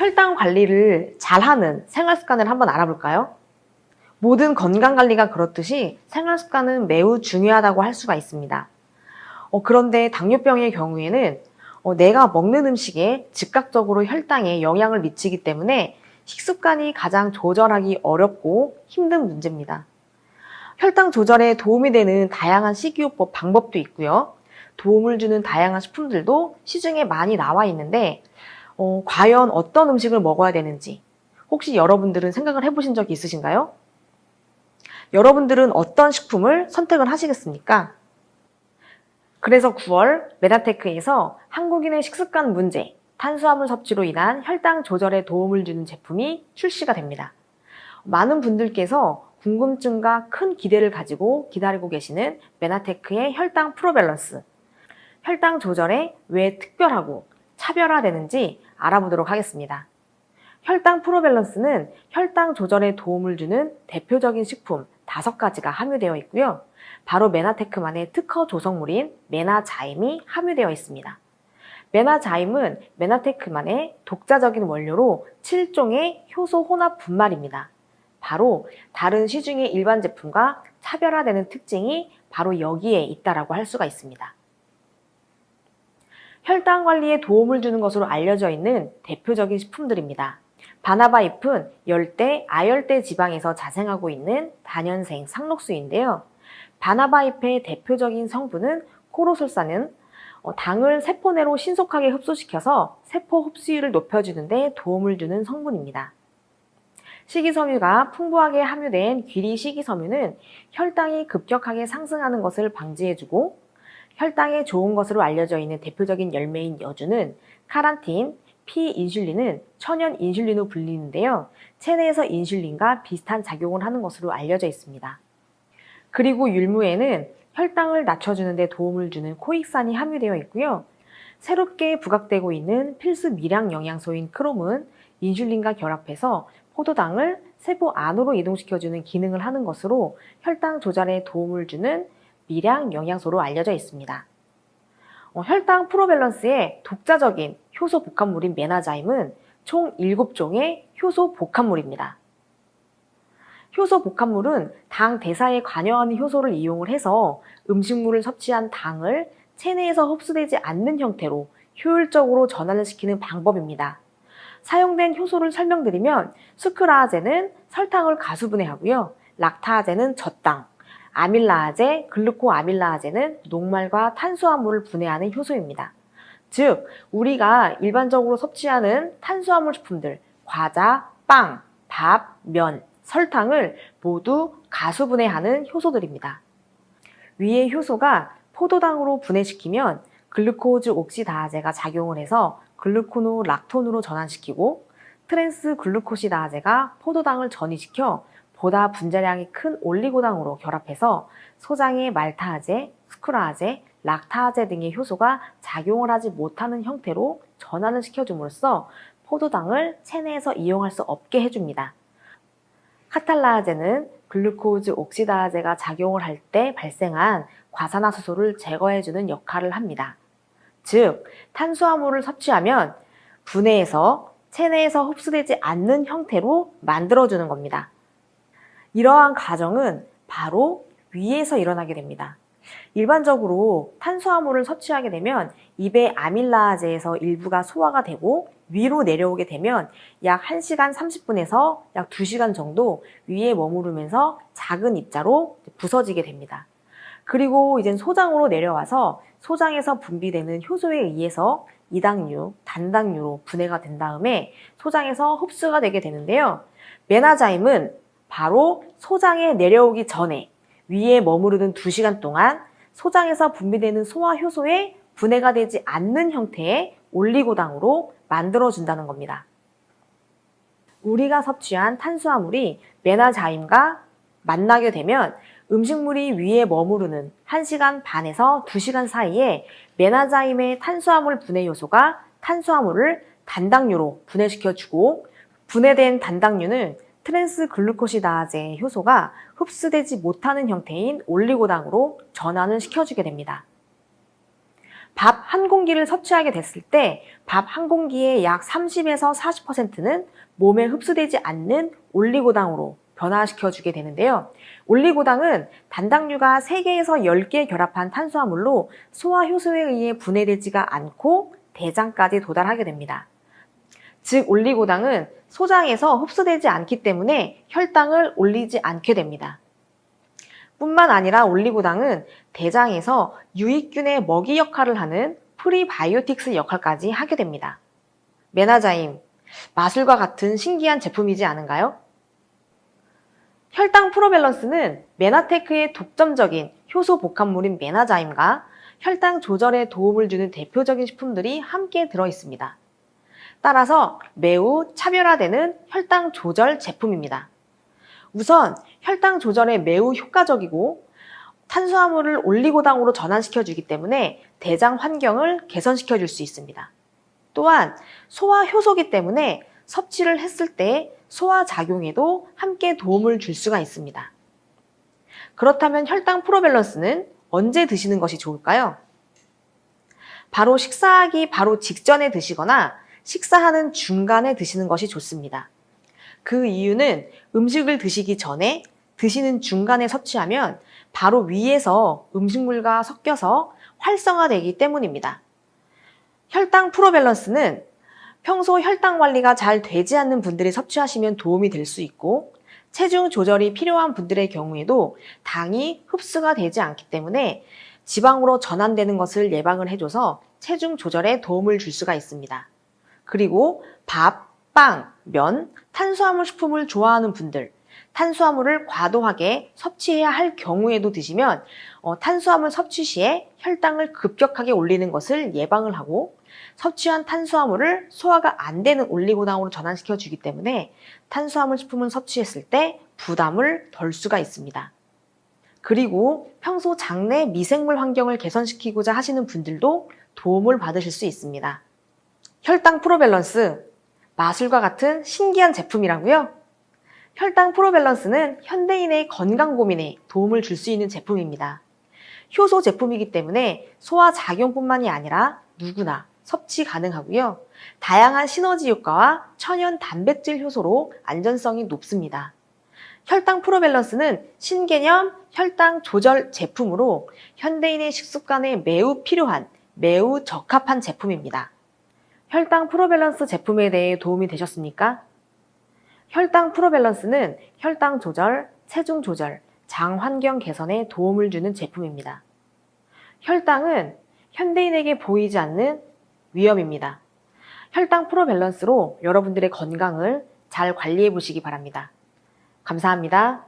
혈당 관리를 잘하는 생활 습관을 한번 알아볼까요? 모든 건강 관리가 그렇듯이 생활 습관은 매우 중요하다고 할 수가 있습니다. 그런데 당뇨병의 경우에는 내가 먹는 음식에 즉각적으로 혈당에 영향을 미치기 때문에 식습관이 가장 조절하기 어렵고 힘든 문제입니다. 혈당 조절에 도움이 되는 다양한 식이요법 방법도 있고요. 도움을 주는 다양한 식품들도 시중에 많이 나와 있는데 과연 어떤 음식을 먹어야 되는지 혹시 여러분들은 생각을 해보신 적이 있으신가요? 여러분들은 어떤 식품을 선택을 하시겠습니까? 그래서 9월 메나테크에서 한국인의 식습관 문제, 탄수화물 섭취로 인한 혈당 조절에 도움을 주는 제품이 출시가 됩니다. 많은 분들께서 궁금증과 큰 기대를 가지고 기다리고 계시는 메나테크의 혈당 프로밸런스, 혈당 조절에 왜 특별하고 차별화되는지 알아보도록 하겠습니다. 혈당 프로밸런스는 혈당 조절에 도움을 주는 대표적인 식품 5가지가 함유되어 있고요. 바로 메나테크만의 특허 조성물인 메나자임이 함유되어 있습니다. 메나자임은 메나테크만의 독자적인 원료로 7종의 효소 혼합 분말입니다. 바로 다른 시중의 일반 제품과 차별화되는 특징이 바로 여기에 있다라고 할 수가 있습니다. 혈당 관리에 도움을 주는 것으로 알려져 있는 대표적인 식품들입니다. 바나바 잎은 열대, 아열대 지방에서 자생하고 있는 다년생 상록수인데요. 바나바 잎의 대표적인 성분은 코로솔사는 당을 세포 내로 신속하게 흡수시켜서 세포 흡수율을 높여주는 데 도움을 주는 성분입니다. 식이섬유가 풍부하게 함유된 귀리 식이섬유는 혈당이 급격하게 상승하는 것을 방지해주고 혈당에 좋은 것으로 알려져 있는 대표적인 열매인 여주는 카란틴, 피인슐린은 천연 인슐린으로 불리는데요. 체내에서 인슐린과 비슷한 작용을 하는 것으로 알려져 있습니다. 그리고 율무에는 혈당을 낮춰주는 데 도움을 주는 코익산이 함유되어 있고요. 새롭게 부각되고 있는 필수 미량 영양소인 크롬은 인슐린과 결합해서 포도당을 세포 안으로 이동시켜주는 기능을 하는 것으로 혈당 조절에 도움을 주는 미량 영양소로 알려져 있습니다. 혈당 프로밸런스의 독자적인 효소 복합물인 메나자임은 총 7종의 효소 복합물입니다. 효소 복합물은 당 대사에 관여하는 효소를 이용을 해서 음식물을 섭취한 당을 체내에서 흡수되지 않는 형태로 효율적으로 전환을 시키는 방법입니다. 사용된 효소를 설명드리면 수크라아제는 설탕을 가수분해하고요. 락타아제는 젖당, 아밀라아제, 글루코아밀라아제는 녹말과 탄수화물을 분해하는 효소입니다. 즉, 우리가 일반적으로 섭취하는 탄수화물 식품들, 과자, 빵, 밥, 면, 설탕을 모두 가수분해하는 효소들입니다. 위의 효소가 포도당으로 분해시키면 글루코즈 옥시다아제가 작용을 해서 글루코노 락톤으로 전환시키고 트랜스 글루코시다아제가 포도당을 전이시켜 보다 분자량이 큰 올리고당으로 결합해서 소장의 말타아제, 스크라아제, 락타아제 등의 효소가 작용을 하지 못하는 형태로 전환을 시켜줌으로써 포도당을 체내에서 이용할 수 없게 해줍니다. 카탈라아제는 글루코즈 옥시다아제가 작용을 할 때 발생한 과산화수소를 제거해주는 역할을 합니다. 즉, 탄수화물을 섭취하면 분해해서 체내에서 흡수되지 않는 형태로 만들어주는 겁니다. 이러한 과정은 바로 위에서 일어나게 됩니다. 일반적으로 탄수화물을 섭취하게 되면 입의 아밀라아제에서 일부가 소화가 되고 위로 내려오게 되면 약 1시간 30분에서 약 2시간 정도 위에 머무르면서 작은 입자로 부서지게 됩니다. 그리고 이젠 소장으로 내려와서 소장에서 분비되는 효소에 의해서 이당류, 단당류로 분해가 된 다음에 소장에서 흡수가 되게 되는데요. 메나자임은 바로 소장에 내려오기 전에 위에 머무르는 2시간 동안 소장에서 분비되는 소화효소에 분해가 되지 않는 형태의 올리고당으로 만들어준다는 겁니다. 우리가 섭취한 탄수화물이 메나자임과 만나게 되면 음식물이 위에 머무르는 1시간 반에서 2시간 사이에 메나자임의 탄수화물 분해 요소가 탄수화물을 단당류로 분해시켜주고 분해된 단당류는 트랜스 글루코시다아제 효소가 흡수되지 못하는 형태인 올리고당으로 전환을 시켜주게 됩니다. 밥 한 공기를 섭취하게 됐을 때 밥 한 공기의 약 30에서 40%는 몸에 흡수되지 않는 올리고당으로 변화시켜주게 되는데요. 올리고당은 단당류가 3개에서 10개 결합한 탄수화물로 소화 효소에 의해 분해되지가 않고 대장까지 도달하게 됩니다. 즉 올리고당은 소장에서 흡수되지 않기 때문에 혈당을 올리지 않게 됩니다. 뿐만 아니라 올리고당은 대장에서 유익균의 먹이 역할을 하는 프리바이오틱스 역할까지 하게 됩니다. 메나자임, 마술과 같은 신기한 제품이지 않은가요? 혈당 프로밸런스는 메나테크의 독점적인 효소 복합물인 메나자임과 혈당 조절에 도움을 주는 대표적인 식품들이 함께 들어 있습니다. 따라서 매우 차별화되는 혈당 조절 제품입니다. 우선 혈당 조절에 매우 효과적이고 탄수화물을 올리고당으로 전환시켜주기 때문에 대장 환경을 개선시켜줄 수 있습니다. 또한 소화 효소기 때문에 섭취를 했을 때 소화 작용에도 함께 도움을 줄 수가 있습니다. 그렇다면 혈당 프로밸런스는 언제 드시는 것이 좋을까요? 바로 식사하기 바로 직전에 드시거나 식사하는 중간에 드시는 것이 좋습니다. 그 이유는 음식을 드시기 전에 드시는 중간에 섭취하면 바로 위에서 음식물과 섞여서 활성화되기 때문입니다. 혈당 프로밸런스는 평소 혈당 관리가 잘 되지 않는 분들이 섭취하시면 도움이 될 수 있고 체중 조절이 필요한 분들의 경우에도 당이 흡수가 되지 않기 때문에 지방으로 전환되는 것을 예방을 해줘서 체중 조절에 도움을 줄 수가 있습니다. 그리고 밥, 빵, 면, 탄수화물 식품을 좋아하는 분들, 탄수화물을 과도하게 섭취해야 할 경우에도 드시면 탄수화물 섭취 시에 혈당을 급격하게 올리는 것을 예방을 하고 섭취한 탄수화물을 소화가 안 되는 올리고당으로 전환시켜 주기 때문에 탄수화물 식품을 섭취했을 때 부담을 덜 수가 있습니다. 그리고 평소 장내 미생물 환경을 개선시키고자 하시는 분들도 도움을 받으실 수 있습니다. 혈당 프로밸런스, 마술과 같은 신기한 제품이라고요? 혈당 프로밸런스는 현대인의 건강 고민에 도움을 줄 수 있는 제품입니다. 효소 제품이기 때문에 소화 작용뿐만이 아니라 누구나 섭취 가능하고요. 다양한 시너지 효과와 천연 단백질 효소로 안전성이 높습니다. 혈당 프로밸런스는 신개념 혈당 조절 제품으로 현대인의 식습관에 매우 필요한, 매우 적합한 제품입니다. 혈당 프로밸런스 제품에 대해 도움이 되셨습니까? 혈당 프로밸런스는 혈당 조절, 체중 조절, 장 환경 개선에 도움을 주는 제품입니다. 혈당은 현대인에게 보이지 않는 위험입니다. 혈당 프로밸런스로 여러분들의 건강을 잘 관리해 보시기 바랍니다. 감사합니다.